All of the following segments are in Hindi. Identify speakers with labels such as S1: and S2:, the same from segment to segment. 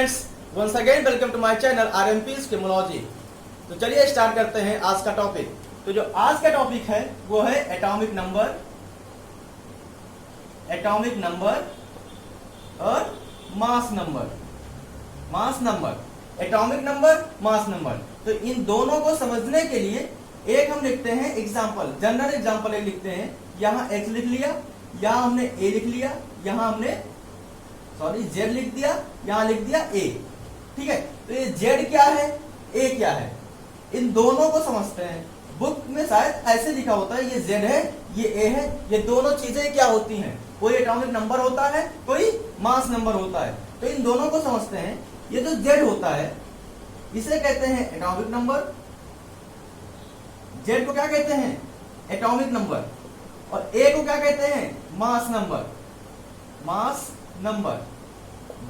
S1: Friends, once again welcome to my channel RMP's chemology. तो चलिए स्टार्ट करते हैं आज का टॉपिक। तो जो आज का टॉपिक है वो है एटॉमिक नंबर और mass number. Atomic number, mass number. तो इन दोनों को समझने के लिए एक हम लिखते हैं एग्जाम्पल, जनरल एग्जाम्पल एक लिखते हैं। यहाँ x लिख लिया, यहाँ हमने a लिख लिया, यहाँ हमने z लिख दिया, यहाँ लिख दिया a। ठीक है, तो ये z क्या है, a क्या है, इन दोनों को समझते हैं। बुक में शायद ऐसे लिखा होता है, ये z है, ये a है। ये दोनों चीजें क्या होती हैं, कोई एटॉमिक नंबर होता है, कोई मास नंबर होता है। तो इन दोनों को समझते हैं। ये जो z होता है इसे कहते हैं एटॉमिक नंबर। z को क्या कहते हैं, एटॉमिक नंबर। और a को क्या कहते हैं, मास नंबर।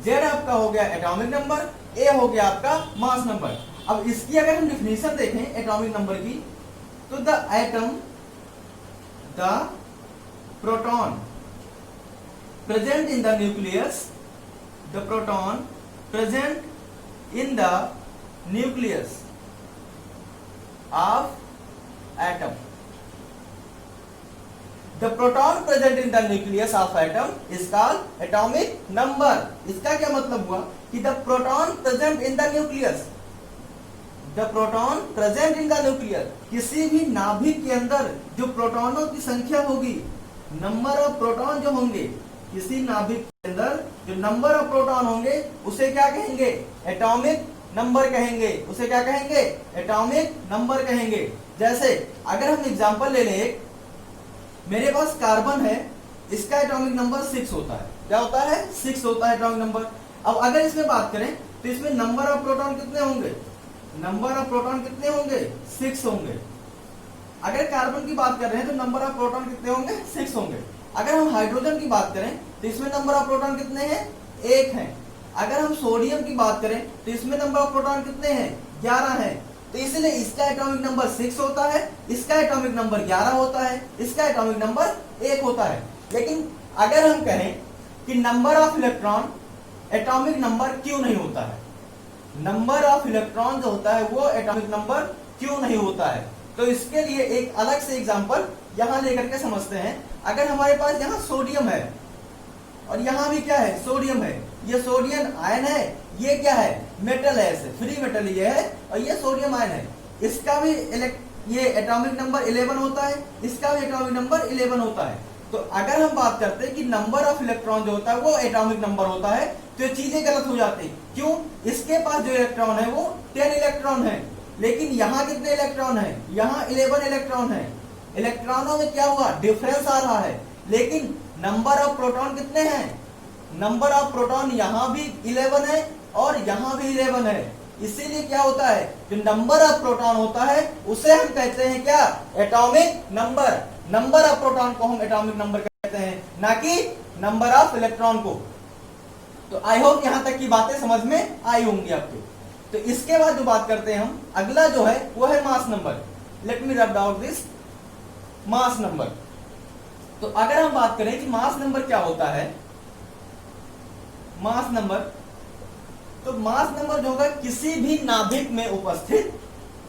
S1: z आपका हो गया एटॉमिक नंबर, a हो गया आपका मास नंबर। अब इसकी अगर हम डिफिनेशन देखें एटॉमिक नंबर की, तो the proton present in the nucleus, of atom. The proton present in the nucleus of atom is called atomic number। इसका क्या मतलब हुआ कि the proton present in the nucleus, किसी भी नाभिक के अंदर जो प्रोटॉनों की संख्या होगी, नंबर ऑफ प्रोटॉन जो होंगे, किसी नाभिक के अंदर जो नंबर ऑफ प्रोटॉन होंगे उसे क्या कहेंगे, एटॉमिक नंबर कहेंगे। उसे क्या कहेंगे, एटॉमिक नंबर कहेंगे। जैसे अगर हम एग्जांपल ले लें, मेरे पास कार्बन है, इसका एटॉमिक नंबर 6 होता है। क्या होता है, 6 होता है एटॉमिक नंबर। अब अगर इसमें बात करें तो इसमें नंबर ऑफ प्रोटॉन कितने होंगे, 6 होंगे। अगर कार्बन की बात कर रहे हैं तो नंबर ऑफ प्रोटॉन कितने होंगे, 6 होंगे। अगर हम हाइड्रोजन की बात करें तो इसमें नंबर ऑफ प्रोटॉन कितने हैं, 1 है। अगर हम सोडियम की बात करें तो इसमें नंबर ऑफ प्रोटॉन कितने हैं, 11 है। तो इसलिए इसका एटॉमिक नंबर 6 होता है, इसका एटॉमिक नंबर 11 होता है, इसका एटॉमिक नंबर 1 होता है। लेकिन अगर हम कहें कि number of electron atomic number क्यों नहीं होता है, नंबर ऑफ इलेक्ट्रॉन जो होता है वो एटॉमिक नंबर क्यों नहीं होता है, तो इसके लिए एक अलग से एग्जांपल यहां लेकर के समझते हैं। अगर हमारे पास यहाँ सोडियम है और यहाँ भी क्या है, सोडियम है, ये सोडियम आयन है, ये क्या है, मेटल है, ऐसे फ्री मेटल ये है, और ये सोडियम आयन है। इसका भी ये एटॉमिक नंबर 11 होता है, इसका भी एटॉमिक नंबर 11 होता है। तो अगर हम बात करते हैं कि नंबर ऑफ इलेक्ट्रॉन जो होता है वो एटॉमिक नंबर होता है, तो ये चीजें गलत हो जाती। क्यों, इसके पास जो इलेक्ट्रॉन है वो 10 इलेक्ट्रॉन है, लेकिन यहाँ कितने इलेक्ट्रॉन है, यहाँ 11 इलेक्ट्रॉन है। इलेक्ट्रॉनों में क्या हुआ, डिफरेंस आ रहा है, लेकिन नंबर ऑफ प्रोटॉन कितने हैं, नंबर ऑफ प्रोटॉन यहाँ भी 11 है और यहाँ भी 11 है। इसीलिए क्या होता है, जो नंबर ऑफ प्रोटॉन होता है उसे हम कहते हैं क्या, atomic number. Number of proton को हम एटॉमिक नंबर कहते हैं, ना कि नंबर ऑफ इलेक्ट्रॉन को। तो आई होप यहां तक की बातें समझ में आई होंगी आपको। तो इसके बाद जो बात करते हैं हम, अगला जो है वो है मास नंबर। लेट मी रब आउट दिस मास नंबर। तो अगर हम बात करें कि मास नंबर क्या होता है, मास नंबर, तो मास नंबर जो होगा किसी भी नाभिक में उपस्थित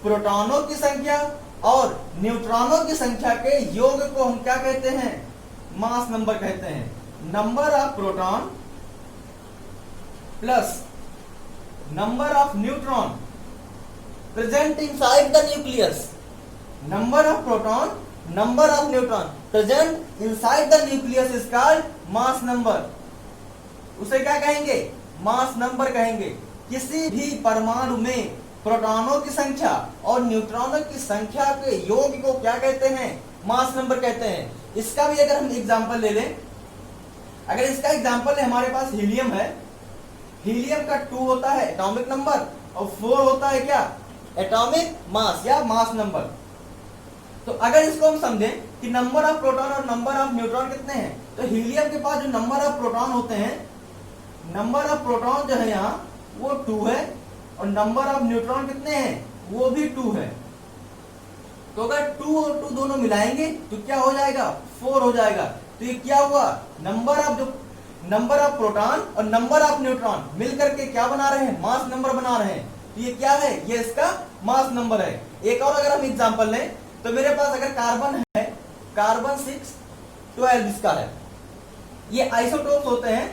S1: प्रोटॉनों की संख्या और न्यूट्रॉनों की संख्या के योग को हम क्या कहते हैं, मास नंबर कहते हैं। Number of proton plus number of neutron present inside the nucleus, number of proton, number of neutron present inside the nucleus is called mass number. उसे क्या कहेंगे, मास नंबर कहेंगे। किसी भी परमाणु में प्रोटॉनों की संख्या और न्यूट्रॉनों की संख्या के योग को क्या कहते हैं, मास नंबर कहते हैं। इसका भी अगर हम एग्जांपल ले लें, अगर इसका एग्जांपल है, हमारे पास हीलियम है, हीलियम का 2 होता है एटॉमिक नंबर और 4 होता है क्या, एटॉमिक मास या मास नंबर। तो अगर इसको हम समझें कि नंबर ऑफ प्रोटॉन और नंबर ऑफ न्यूट्रॉन कितने हैं, तो हीलियम के पास जो नंबर ऑफ प्रोटॉन होते हैं, नंबर ऑफ प्रोटॉन जो है यहाँ वो 2 है और नंबर ऑफ न्यूट्रॉन कितने हैं, वो भी 2 है। तो अगर 2 और 2 दोनों मिलाएंगे तो क्या हो जाएगा, 4 हो जाएगा। तो ये क्या हुआ, नंबर ऑफ जो नंबर ऑफ प्रोटॉन और नंबर ऑफ न्यूट्रॉन मिलकर के क्या बना रहे हैं, मास नंबर बना रहे हैं। तो ये क्या है, ये इसका मास नंबर है। एक और अगर हम एग्जांपल लें तो मेरे पास अगर कार्बन है, कार्बन 612 इसका है। ये आइसोटोप्स होते हैं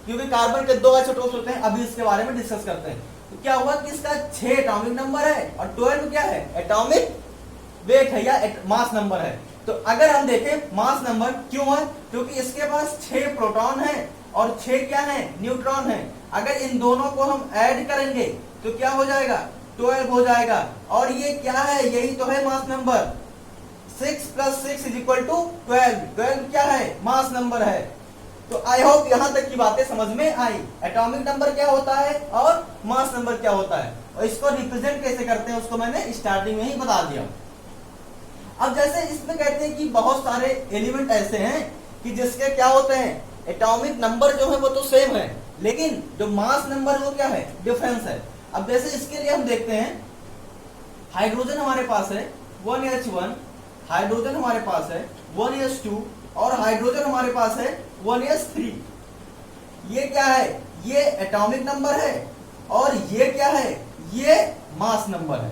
S1: क्योंकि कार्बन के 2 आइसोटोप्स होते हैं, अभी इसके बारे में डिस्कस करते हैं। तो क्या हुआ कि इसका 6 एटॉमिक नंबर है और 12 क्या है, एटॉमिक वेट है या मास नंबर है। तो अगर हम देखें मास नंबर क्यों है, क्योंकि इसके पास 6 प्रोटॉन है और 6 क्या है, न्यूट्रॉन है। अगर इन दोनों को हम ऐड करेंगे तो क्या हो जाएगा, 12 हो जाएगा। और ये क्या है, यही तो है मास नंबर। 6 + 6 = 12। 12 क्या है, मास नंबर है। तो आई होप यहां तक की बातें समझ में आई। एटॉमिक नंबर क्या होता है और मास नंबर क्या होता है, और इसको रिप्रेजेंट कैसे करते हैं उसको मैंने स्टार्टिंग में ही बता दिया। अब जैसे इसमें कहते हैं कि बहुत सारे एलिमेंट ऐसे हैं कि जिसके क्या होते हैं, एटॉमिक नंबर जो है वो तो सेम है, लेकिन जो मास नंबर वो क्या है, डिफरेंस है। अब जैसे इसके लिए हम देखते हैं, हाइड्रोजन हमारे पास है 1H1, हाइड्रोजन हमारे पास है 1H2 और हाइड्रोजन हमारे पास है 1H3। ये क्या है, ये एटॉमिक नंबर है और ये क्या है, ये मास नंबर है।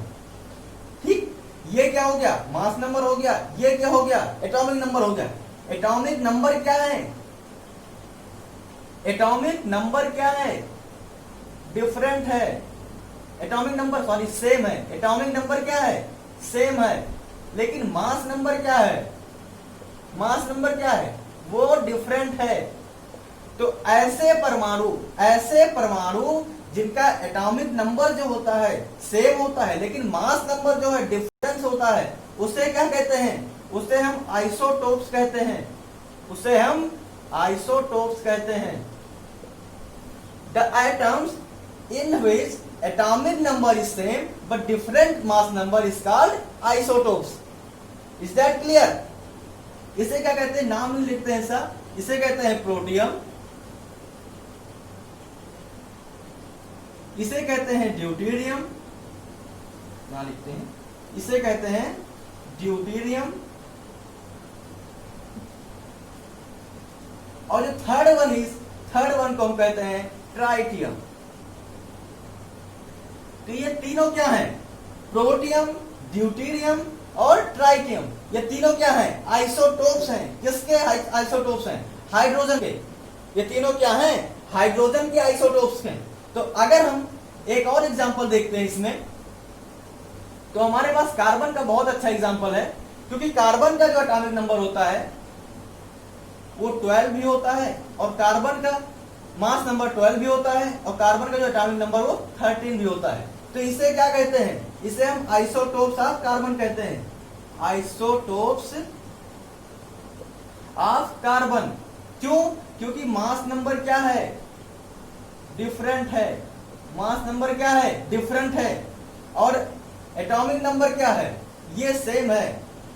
S1: ठीक, ये क्या हो गया, मास नंबर हो गया, ये क्या हो गया, एटॉमिक नंबर हो गया। एटॉमिक नंबर क्या है, एटॉमिक नंबर क्या है, डिफरेंट है। एटॉमिक नंबर सॉरी सेम है, एटॉमिक नंबर क्या है, सेम है, लेकिन मास नंबर क्या है, मास नंबर क्या है, वो डिफरेंट है। तो ऐसे परमाणु जिनका एटॉमिक नंबर जो होता है सेम होता है, लेकिन मास नंबर जो है डिफरेंस होता है, उसे क्या कहते हैं, उसे हम आइसोटोप्स कहते हैं, उसे हम आइसोटोप्स कहते हैं। The atoms in which atomic number is same but different mass number is called isotopes. Is that clear? इसे क्या कहते हैं, नाम नहीं लिखते हैं ऐसा, इसे कहते हैं प्रोटियम, इसे कहते हैं ड्यूटेरियम, ना लिखते हैं, इसे कहते हैं ड्यूटेरियम। और जो थर्ड वन को हम कहते हैं ट्राइटियम। तो ये तीनों क्या हैं, प्रोटियम, ड्यूटेरियम और ट्राइटियम, ये तीनों क्या हैं, आइसोटोप्स हैं। किसके आइसोटोप्स हैं, हाइड्रोजन के। ये तीनों क्या हैं, हाइड्रोजन के आइसोटोप्स हैं। तो अगर हम एक और एग्जांपल देखते हैं इसमें, तो हमारे पास कार्बन का बहुत अच्छा एग्जांपल है, क्योंकि कार्बन का जो एटॉमिक नंबर होता है वो 12 भी होता है और कार्बन का मास नंबर 12 भी होता है और कार्बन का जो एटॉमिक नंबर वो 13 भी होता है। तो इसे क्या कहते हैं, इसे हम आइसोटोप्स ऑफ कार्बन कहते हैं, आइसोटोप्स ऑफ कार्बन। क्यों, क्योंकि मास नंबर क्या है, डिफरेंट है। मास नंबर क्या है, डिफरेंट है, और एटॉमिक नंबर क्या है, ये सेम है।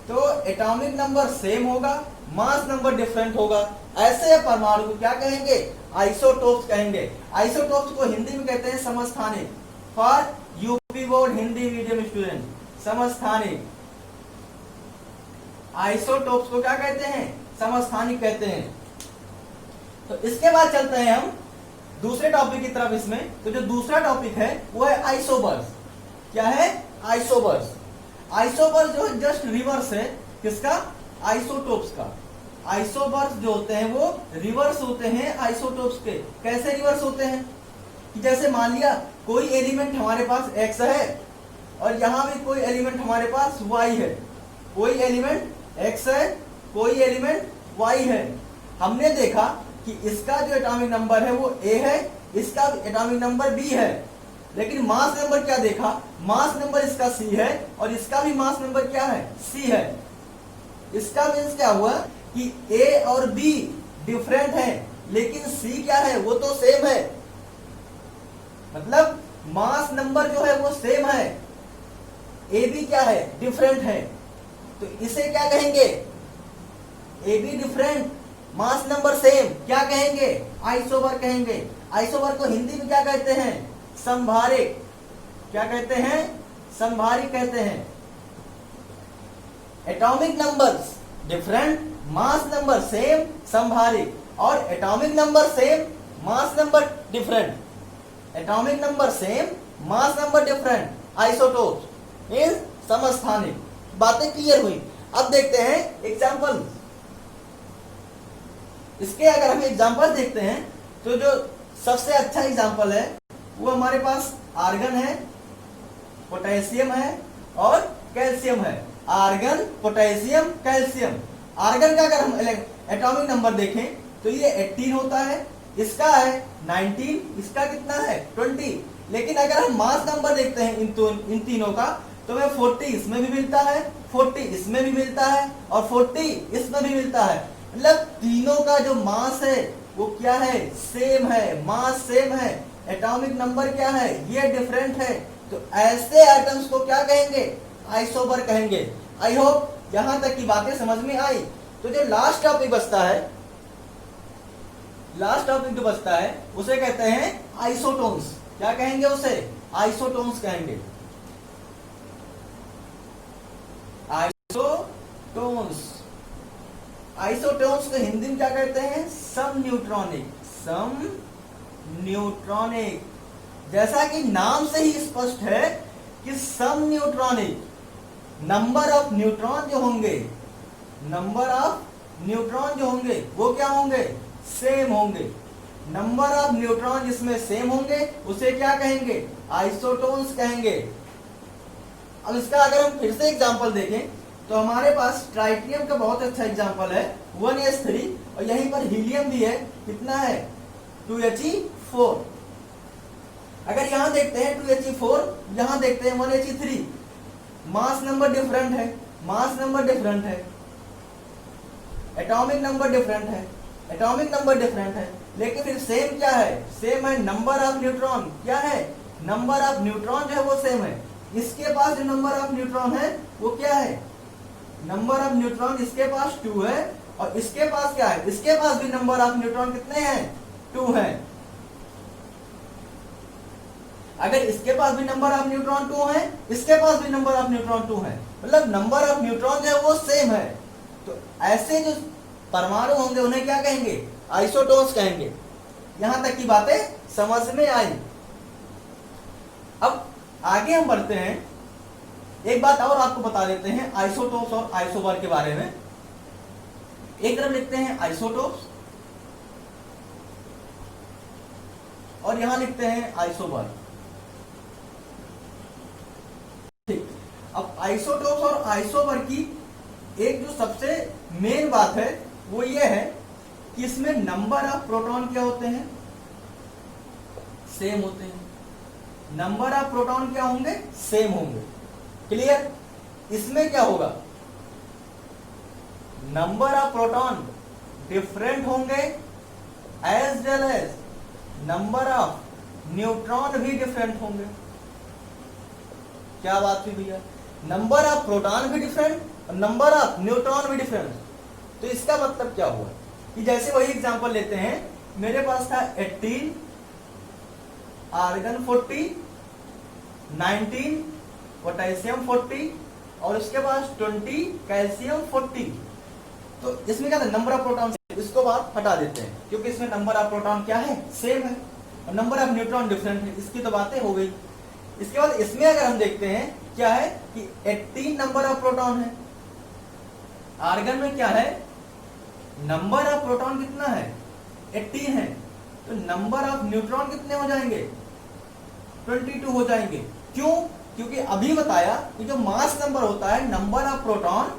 S1: तो एटॉमिक नंबर सेम होगा, मास नंबर डिफरेंट होगा। ऐसे परमाणु को क्या कहेंगे, आइसोटोप्स कहेंगे। आइसोटोप्स को हिंदी में कहते हैं समस्थानिक। For UP board Hindi medium student, समस्थानिक। आइसोटोप्स को क्या कहते हैं, समस्थानिक कहते हैं। तो इसके बाद चलते हैं हम दूसरे टॉपिक की तरफ इसमें। तो जो दूसरा टॉपिक है वो है आइसोबर्स। क्या है, आइसोबर्स। आइसोबर्स जो है जस्ट रिवर्स है किसका, आइसोटोप्स का। आइसोबर्स जो होते हैं वो रिवर्स होते हैं आइसोटोप्स के। कैसे रिवर्स होते हैं, कि जैसे मान लिया कोई एलिमेंट हमारे पास X है और यहां भी कोई एलिमेंट हमारे पास Y है। कोई एलिमेंट X है, कोई एलिमेंट Y है। हमने देखा कि इसका जो एटॉमिक नंबर है वो A है, इसका एटॉमिक नंबर B है, लेकिन मास नंबर क्या देखा, मास नंबर इसका C है और इसका भी मास नंबर क्या है, C है। इसका मीन्स क्या हुआ कि A और B डिफरेंट है, लेकिन C क्या है, वो तो सेम है। मतलब मास नंबर जो है वो सेम है, ए बी क्या है, डिफरेंट है। तो इसे क्या कहेंगे, A be different, mass number same, क्या कहेंगे, आइसोबर कहेंगे। आइसोबर को हिंदी में क्या कहते हैं, संभारिक। क्या कहते हैं, संभारिक कहते हैं। Atomic numbers different, mass number same, संभारिक। और atomic number same, mass number different, atomic number same, mass number different, isotope means समस्थानिक। बातें क्लियर हुई। अब देखते हैं एग्जांपल। इसके अगर हम एग्जांपल देखते हैं तो जो सबसे अच्छा एग्जांपल है वो हमारे पास आर्गन है, पोटेशियम है और कैल्शियम है। Argon, potassium, calcium. आर्गन का अगर हम एटॉमिक नंबर देखें तो ये 18 होता है, इसका है 19, इसका कितना है 20। लेकिन अगर हम मास नंबर देखते हैं इन तीनों का तो हमें 40 इसमें भी मिलता है, 40 इसमें भी मिलता है और 40 इसमें भी मिलता है। मतलब तीनों का जो मास है वो क्या है, सेम है, मास सेम है, एटॉमिक नंबर क्या है, ये डिफरेंट है। तो ऐसे एटम्स को क्या कहेंगे, आइसोबर कहेंगे। आई होप यहां तक की बातें समझ में आई। तो जो लास्ट टॉपिक बचता है, लास्ट टॉपिक जो बचता है उसे कहते हैं आइसोटोन्स। क्या कहेंगे उसे, आइसोटोन्स कहेंगे। आइसोटोन्स, आइसोटोन्स को हिंदी में क्या कहते हैं, सम न्यूट्रॉनिक, सम न्यूट्रॉनिक। जैसा कि नाम से ही स्पष्ट है कि सम न्यूट्रॉनिक, नंबर ऑफ न्यूट्रॉन जो होंगे, नंबर ऑफ न्यूट्रॉन जो होंगे वो क्या होंगे, सेम होंगे। नंबर ऑफ न्यूट्रॉन जिसमें सेम होंगे उसे क्या कहेंगे, आइसोटोन्स कहेंगे। अब इसका अगर हम फिर से एग्जांपल देखें तो हमारे पास ट्राइटियम का बहुत अच्छा एग्जांपल है 1s3 और यहीं पर हीलियम भी है, कितना है 2He4। अगर यहां देखते हैं 2He4, यहां देखते हैं 1He3, मास नंबर डिफरेंट है, मास नंबर डिफरेंट है, एटॉमिक नंबर डिफरेंट है, एटॉमिक नंबर डिफरेंट है, लेकिन फिर सेम क्या है, सेम है नंबर ऑफ न्यूट्रॉन। क्या है, नंबर ऑफ न्यूट्रॉन जो है वो सेम है। इसके पास जो नंबर ऑफ न्यूट्रॉन है वो क्या है, नंबर ऑफ न्यूट्रॉन इसके पास 2 है और इसके पास क्या है, इसके पास भी नंबर ऑफ न्यूट्रॉन कितने हैं, 2 है। अगर इसके पास भी नंबर ऑफ न्यूट्रॉन 2 है, इसके पास भी नंबर ऑफ न्यूट्रॉन 2 है, मतलब नंबर ऑफ न्यूट्रॉन जो है वो सेम है। तो ऐसे जो परमाणु होंगे उन्हें क्या कहेंगे, आइसोटोन्स कहेंगे। यहां तक की बातें समझ में आई। अब आगे हम बढ़ते हैं, एक बात और आपको बता देते हैं आइसोटोप्स और आइसोबर के बारे में। एक तरफ लिखते हैं आइसोटोप्स और यहां लिखते हैं आइसोबर। ठीक, अब आइसोटोप्स और आइसोबर की एक जो सबसे मेन बात है वो ये है कि इसमें नंबर ऑफ प्रोटॉन क्या होते हैं, सेम होते हैं। नंबर ऑफ प्रोटॉन क्या होंगे, सेम होंगे। क्लियर। इसमें क्या होगा, नंबर ऑफ प्रोटॉन डिफरेंट होंगे as well as number of neutron भी डिफरेंट होंगे। क्या बात हुई भैया, नंबर ऑफ प्रोटॉन भी डिफरेंट और नंबर ऑफ न्यूट्रॉन भी डिफरेंट। तो इसका मतलब क्या हुआ कि जैसे वही एग्जांपल लेते हैं, मेरे पास था 18, आर्गन 40, 19 पोटेशियम 40 और उसके बाद 20 कैल्शियम 40। तो इसमें क्या था, नंबर ऑफ प्रोटॉन, इसको बात हटा देते हैं क्योंकि इसमें नंबर ऑफ प्रोटॉन क्या है, सेम है और नंबर ऑफ न्यूट्रॉन डिफरेंट है। इसकी तो बातें हो गई। इसके बाद इसमें अगर हम देखते हैं क्या है कि 18 नंबर ऑफ प्रोटॉन है, आर्गन में क्या है, नंबर ऑफ प्रोटॉन कितना है 18 है, तो नंबर ऑफ न्यूट्रॉन कितने हो जाएंगे 22 हो जाएंगे। क्यों, क्योंकि अभी बताया कि जो मास नंबर होता है, नंबर ऑफ प्रोटॉन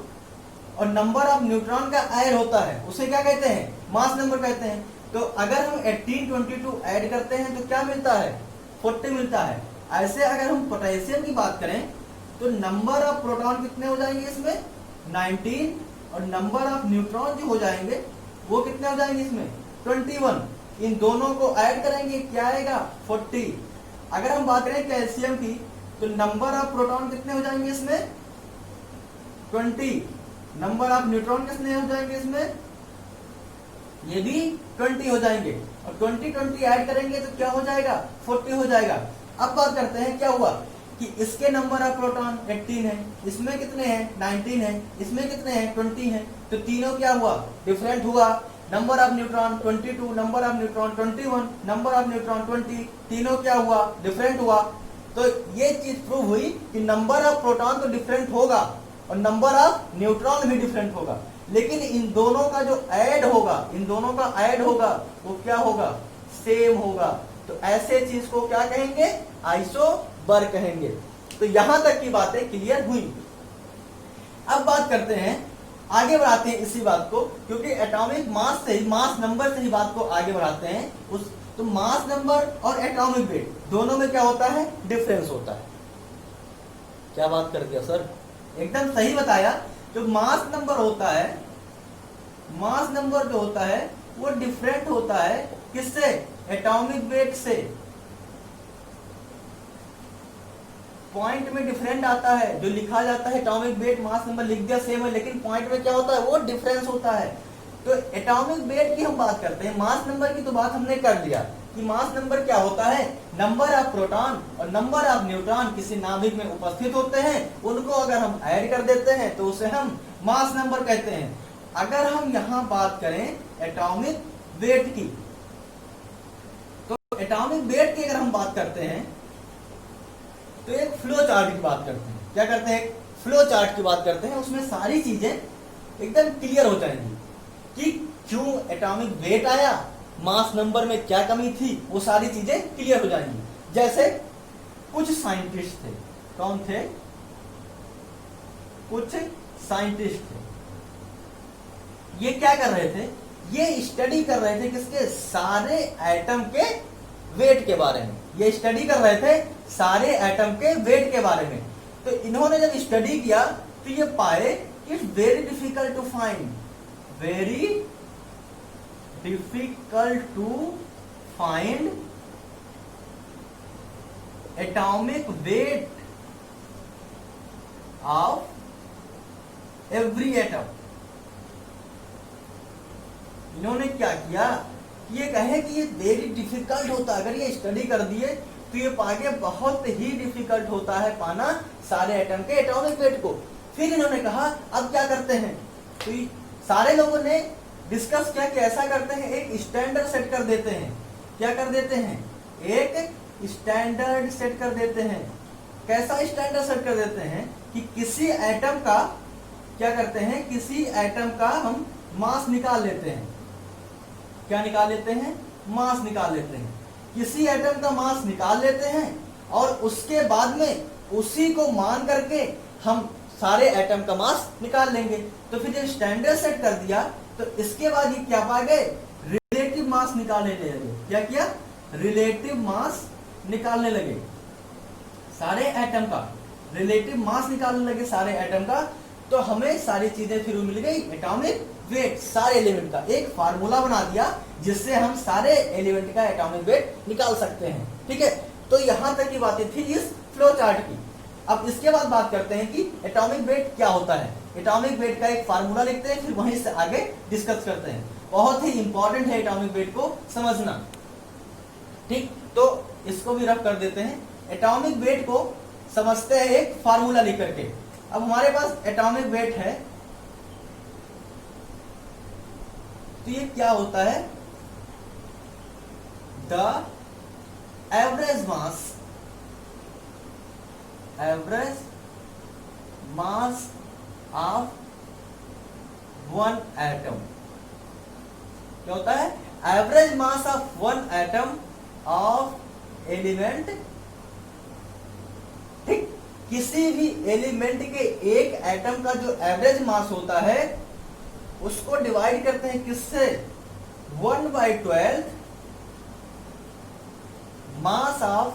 S1: और नंबर ऑफ न्यूट्रॉन का ऐड होता है, उसे क्या कहते हैं, मास नंबर कहते हैं। तो अगर हम 18 22 ऐड करते हैं तो क्या मिलता है, 40 मिलता है। ऐसे अगर हम पोटेशियम की बात करें तो नंबर ऑफ प्रोटॉन कितने हो जाएंगे इसमें 19 और नंबर ऑफ न्यूट्रॉन जो हो जाएंगे वो कितने हो जाएंगे इसमें 21। इन दोनों को ऐड करेंगे क्या आएगा 40। अगर हम बात करें कैल्शियम की तो नंबर ऑफ प्रोटॉन कितने हो जाएंगे इसमें 20, नंबर ऑफ न्यूट्रॉन कितने हो जाएंगे इसमें, ये भी 20 हो जाएंगे और 20 ऐड करेंगे तो क्या हो जाएगा 40 हो जाएगा। अब बात करते हैं क्या हुआ कि इसके नंबर ऑफ प्रोटॉन 18 है, इसमें कितने हैं 19 है, इसमें कितने हैं 20 हैं, तो तीनों क्या हुआ डिफरेंट हुआ। Number of neutron 22, number of neutron 21, number of neutron 20, तीनों क्या हुआ, डिफरेंट हुआ। तो ये चीज प्रूव हुई कि नंबर ऑफ प्रोटॉन तो डिफरेंट होगा और नंबर ऑफ न्यूट्रॉन भी डिफरेंट होगा, लेकिन इन दोनों का जो ऐड होगा, इन दोनों का ऐड होगा वो क्या होगा, सेम होगा। तो ऐसे चीज को क्या कहेंगे, आइसोबर कहेंगे। तो यहां तक की बातें क्लियर हुई। अब बात करते हैं, आगे बढ़ाते हैं इसी बात को, क्योंकि एटॉमिक मास से ही, मास नंबर से ही बात को आगे बढ़ाते हैं। उस तो मास नंबर और एटॉमिक वेट दोनों में क्या होता है, डिफरेंस होता है। क्या बात कर दिया सर, एकदम सही बताया। जो मास नंबर होता है, मास नंबर जो होता है वो डिफरेंट होता है किससे, एटॉमिक वेट से। पॉइंट में डिफरेंट आता है, जो लिखा जाता है एटॉमिक वेट मास नंबर लिख दिया सेम है, लेकिन पॉइंट में क्या होता है, वो डिफरेंस होता है। तो एटॉमिक वेट की हम बात करते हैं, मास नंबर की तो बात हमने कर लिया कि मास नंबर क्या होता है, नंबर ऑफ प्रोटॉन और नंबर ऑफ न्यूट्रॉन किसी नाभिक में उपस्थित होते हैं, उनको अगर हम ऐड कर देते हैं तो उसे हम मास नंबर कहते हैं। अगर हम यहां बात करें एटॉमिक वेट की, तो एटॉमिक वेट की अगर हम बात करते हैं तो एक फ्लो चार्ट की बात करते हैं। क्या करते हैं, फ्लो चार्ट की बात करते हैं। उसमें सारी चीजें एकदम क्लियर हो जाएंगी कि क्यों एटॉमिक वेट आया, मास नंबर में क्या कमी थी, वो सारी चीजें क्लियर हो जाएंगी। जैसे कुछ साइंटिस्ट थे, कौन थे, कुछ साइंटिस्ट थे, ये क्या कर रहे थे, ये स्टडी कर रहे थे किसके, सारे एटम के वेट के बारे में। ये स्टडी कर रहे थे सारे एटम के वेट के बारे में। तो इन्होंने जब स्टडी किया तो ये पाए कि it's very difficult to find, very difficult to find atomic weight of every atom. इन्होंने क्या किया, ये कहे कि ये वेरी डिफिकल्ट होता है, अगर ये स्टडी कर दिए तो ये पागे बहुत ही डिफिकल्ट होता है पाना सारे एटम के एटॉमिक वेट को। फिर इन्होंने कहा अब क्या करते हैं, तो सारे लोगों ने डिस्कस किया कि ऐसा करते हैं, एक स्टैंडर्ड सेट कर देते हैं। क्या कर देते हैं, एक स्टैंडर्ड सेट कर देते हैं। कैसा स्टैंडर्ड सेट कर देते हैं कि किसी एटम का क्या करते हैं, किसी एटम का हम मास निकाल लेते हैं। क्या निकाल लेते हैं, मास निकाल लेते हैं। किसी एटम का मास निकाल लेते हैं और उसके बाद में उसी को मान करके हम सारे एटम का मास निकाल लेंगे। तो फिर जब स्टैंडर्ड सेट कर दिया तो इसके बाद ये क्या पा गए, रिलेटिव मास निकालने लगे। क्या किया, रिलेटिव मास निकालने लगे सारे एटम का, रिलेटिव मास निकालने लगे सारे एटम का। तो हमें सारी चीजें फिर मिल गई, एटॉमिक वेट सारे एलिमेंट का। एक फार्मूला बना दिया जिससे हम सारे एलिमेंट का एटॉमिक वेट निकाल सकते हैं। ठीक है, तो यहां तक की बातें थी इस फ्लो चार्ट की। अब इसके बाद बात करते हैं कि एटॉमिक वेट क्या होता है। एटॉमिक वेट का एक फार्मूला लिखते हैं, फिर वहीं से आगे डिस्कस करते हैं। बहुत ही इंपॉर्टेंट है एटॉमिक वेट को समझना। ठीक, तो इसको भी रफ कर देते हैं। एटॉमिक वेट को समझते हैं एक फार्मूला लिख करके। अब हमारे पास एटॉमिक वेट है, तो ये क्या होता है, the average mass of one atom. क्या होता है, average mass of one atom of element. ठीक, किसी भी एलिमेंट के एक एटम का जो एवरेज मास होता है उसको डिवाइड करते हैं किससे, 1/12 mass of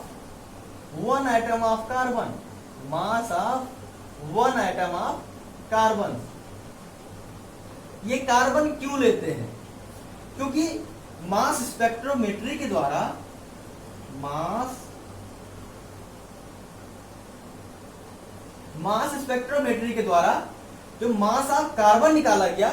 S1: one atom of carbon, mass of one atom of carbon. ये कार्बन क्यों लेते हैं, क्योंकि मास स्पेक्ट्रोमेट्री के द्वारा, मास स्पेक्ट्रोमेट्री के द्वारा जो मास ऑफ कार्बन निकाला गया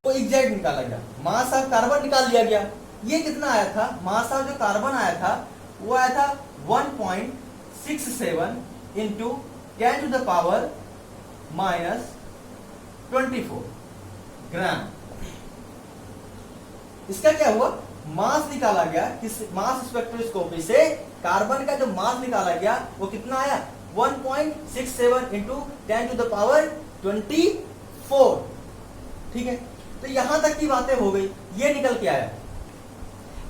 S1: वो एग्जैक्ट निकाला गया। मास ऑफ कार्बन निकाल लिया गया। ये कितना आया था, मास ऑफ जो कार्बन आया था वो आया था 1.67 इंटू 10⁻⁻24 ग्राम।
S2: इसका क्या हुआ, मास निकाला गया, किस मास स्पेक्ट्रोस्कोपी से कार्बन का जो मास निकाला गया वो कितना आया, 1.67 इंटू 10 टू द पावर 24। ठीक है, तो यहां तक की बातें हो गई, ये निकल के आया।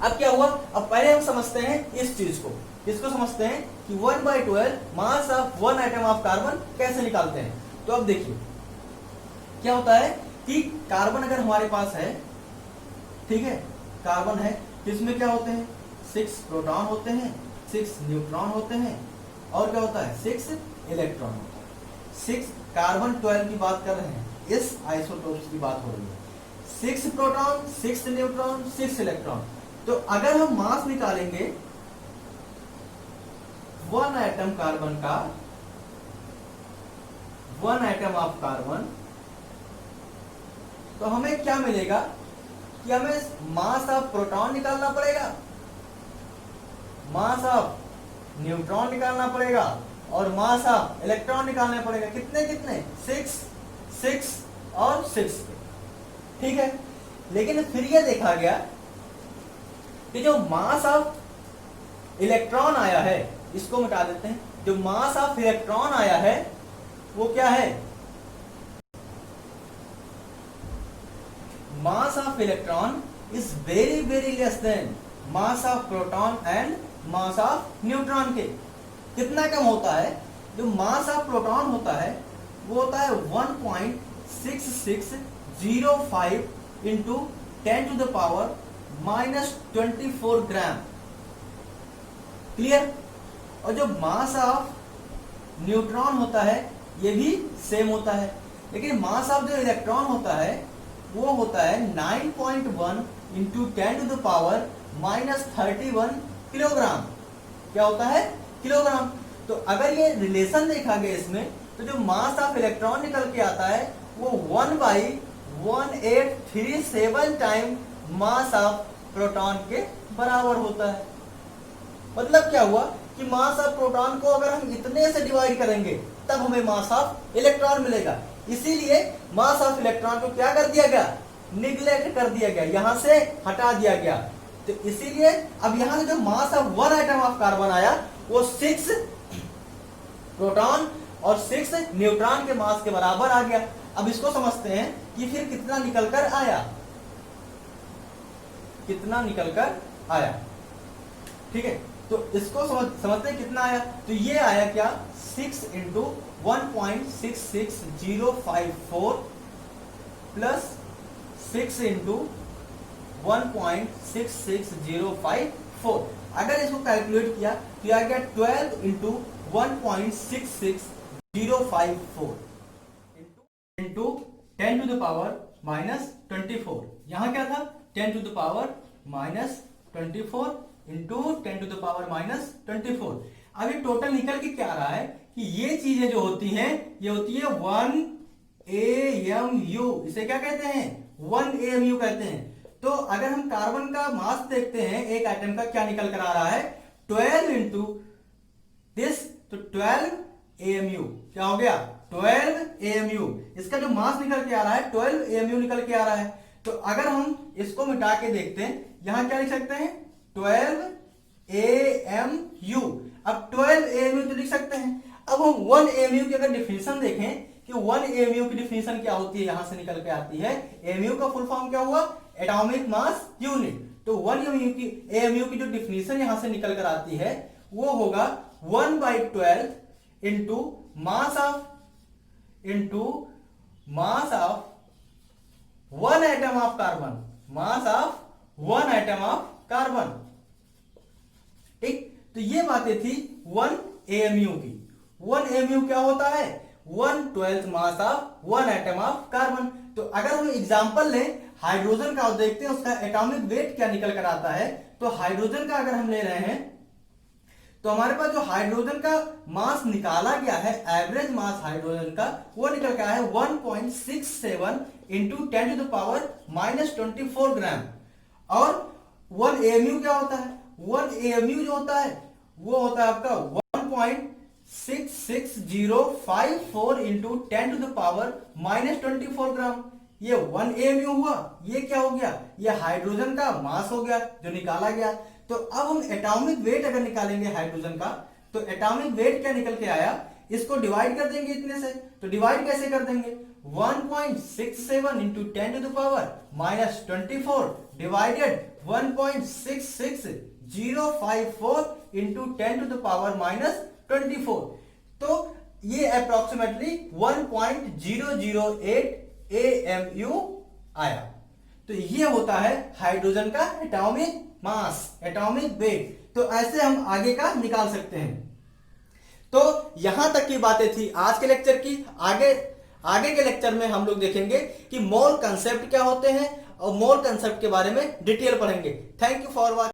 S2: अब क्या हुआ, अब पहले हम समझते हैं इस चीज को, इसको समझते हैं कि 1/12 mass of one atom of carbon कैसे निकालते हैं। तो अब देखिए क्या होता है कि कार्बन अगर हमारे पास है, ठीक है, कार्बन है तो इसमें क्या होते हैं, 6 प्रोटॉन होते हैं, 6 न्यूट्रॉन होते हैं, और क्या होता है 6 इलेक्ट्रॉन होता है। 6 कार्बन 12 की बात कर रहे हैं, इस आइसोटोप्स की बात हो रही है। 6 प्रोटॉन, 6 न्यूट्रॉन, 6 इलेक्ट्रॉन। तो अगर हम मास निकालेंगे वन एटम कार्बन का, वन एटम ऑफ कार्बन, तो हमें क्या मिलेगा कि हमें मास ऑफ प्रोटॉन निकालना पड़ेगा, मास ऑफ न्यूट्रॉन निकालना पड़ेगा, और मास ऑफ इलेक्ट्रॉन निकालना पड़ेगा। कितने कितने, 6 6 और 6। ठीक है, लेकिन फिर यह देखा गया कि जो मास ऑफ इलेक्ट्रॉन आया है, इसको मिटा देते हैं, जो मास ऑफ इलेक्ट्रॉन आया है वो क्या है, mass of electron is very very less then mass of proton and mass of neutron के। कितना कम होता है, जो मास ऑफ प्रोटॉन होता है वो होता है 1.6605 into 10 to the power -24 gram. Clear. और जो मास ऑफ न्यूट्रॉन होता है ये भी सेम होता है, लेकिन मास ऑफ जो इलेक्ट्रॉन होता है वो होता है 9.1 into 10 to the power -31 kilogram. क्या होता है, किलोग्राम। तो अगर ये रिलेशन देखा गया इसमें, तो जो मास ऑफ इलेक्ट्रॉन निकल के आता है वो 1/1837 टाइम मास ऑफ प्रोटॉन के बराबर होता है। मतलब क्या हुआ कि मास ऑफ प्रोटॉन को अगर हम इतने से डिवाइड करेंगे तब हमें मास ऑफ इलेक्ट्रॉन मिलेगा। इसीलिए मास ऑफ इलेक्ट्रॉन को क्या कर दिया गया, निग्लेक्ट कर दिया गया, यहां से हटा दिया गया। तो इसीलिए अब यहां से जो mass of one atom of carbon आया वो 6 प्रोटॉन और 6 न्यूट्रॉन के मास के बराबर आ गया। अब इसको समझते हैं कि फिर कितना निकलकर आया, कितना निकलकर आया। ठीक है, तो इसको समझते हैं कितना आया। तो ये आया क्या, 6 इंटू 1.66054 प्लस 6 इंटू 1.66054। अगर इसको कैलकुलेट किया तो आ गया 12 into 1.66054 into 10 to the power -24। यहां क्या था, 10 to the power -24 into 10 to the power -24। अब ये टोटल निकल के क्या आ रहा है कि ये चीजें जो होती हैं ये होती है 1 AMU। इसे क्या कहते हैं, 1 AMU कहते हैं। तो अगर हम कार्बन का मास देखते हैं एक एटम का, क्या निकल कर आ रहा है, 12 इंटू दिस, तो 12 AMU। क्या हो गया, 12 AMU। इसका जो मास निकल के आ रहा है 12 AMU निकल के आ रहा है। तो अगर हम इसको मिटा के देखते हैं, यहां क्या लिख सकते हैं, 12 AMU। अब 12 AMU तो लिख सकते हैं। अब हम 1 AMU की अगर डिफिनेशन देखें कि 1 AMU की डिफिनेशन क्या होती है, यहां से निकल के आती है, AMU का फुल फॉर्म क्या हुआ, एटॉमिक मास यूनिट। तो 1 AMU की जो डिफिनेशन यहां से निकल कर आती है वो होगा 1/12 into mass of 1 atom of carbon, mass of 1 atom of carbon. ठीक, तो ये बातें थी 1 AMU की। 1 AMU क्या होता है, 1/12 mass of 1 atom of carbon. तो अगर हम एग्जांपल लें हाइड्रोजन का, देखते हैं उसका एटॉमिक वेट क्या निकल कर आता है। तो हाइड्रोजन का अगर हम ले रहे हैं तो हमारे पास जो हाइड्रोजन का मास निकाला गया है, एवरेज मास हाइड्रोजन का, वो निकल के आया है 1.67 इंटू 10 टू द पावर -24 ग्राम। और 1 AMU क्या होता है, 1 AMU जो होता है वो होता है आपका 1.66054 इंटू 10 टू द पावर -24 ग्राम। ये 1 AMU हुआ, ये क्या हो गया, ये हाइड्रोजन का मास हो गया जो निकाला गया। तो अब हम एटॉमिक वेट अगर निकालेंगे हाइड्रोजन का, तो एटॉमिक वेट क्या निकल के आया, इसको डिवाइड कर देंगे इतने से। तो डिवाइड कैसे कर देंगे, 1.67 into 10 to the power minus 24 divided 1.66054 into 10 to the power minus 24। तो ये अप्रोक्सीमेटली 1.008 AMU आया। तो ये होता है हाइड्रोजन का एटॉमिक मास, एटॉमिक वेट। तो ऐसे हम आगे का निकाल सकते हैं। तो यहां तक की बातें थी आज के लेक्चर की। आगे के लेक्चर में हम लोग देखेंगे कि मोल कंसेप्ट क्या होते हैं और मोल कंसेप्ट के बारे में डिटेल पढ़ेंगे। Thank you for watching.